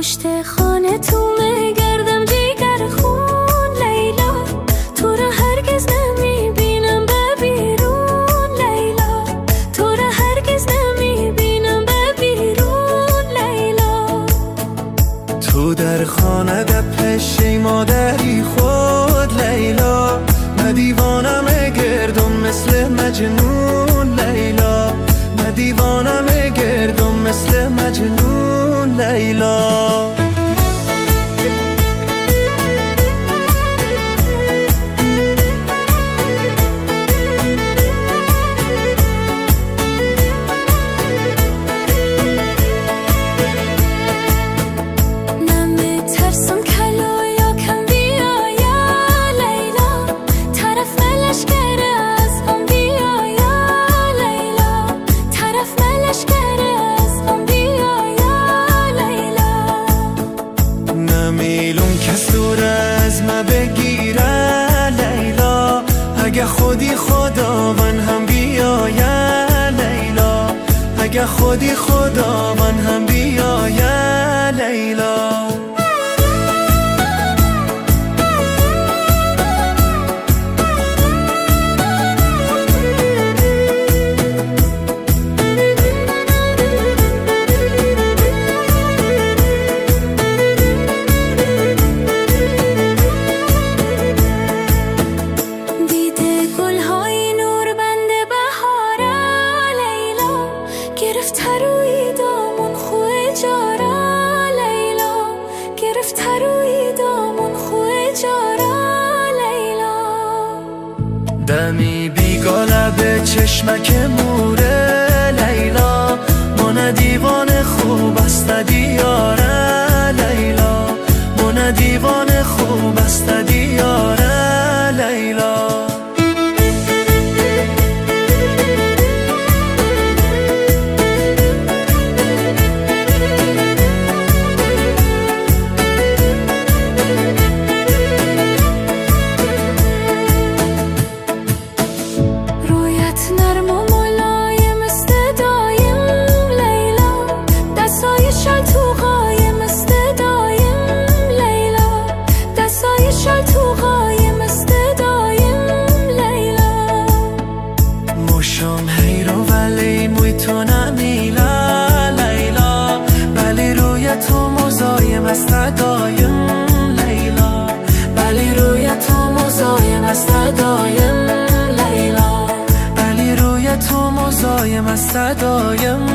پشت خانه تو میگردم جیگر خون لیلا، تو را هرگز نمیبینم به بیرون لیلا، تو را هرگز نمیبینم به بیرون لیلا. تو در خانه ده پشی مادری خود لیلا، من دیوانم گردم مثل مجنون لیلا، من دیوانم گردم مثل مجنون لیلا. نمیلون کس دور از ما بگیره لیلا، اگه خودی خداوند هم بیایه لیلا، اگه خودی خداوند هم بیایه لیلا. گرفت روی دامون خوی جارا لیلا، گرفت روی دامون خوی جارا لیلا. دمی بیگاله به چشمک موره لیلا، من دیوان خوب است دیاره لیلا، من دیوان خوب است دیاره لیلا. شام هیرو ولی موی تو نمیلا لیلا، ولی روی تو مزایم است دایم لیلا، ولی روی تو مزایم است دایم لیلا، ولی روی تو مزایم است دایم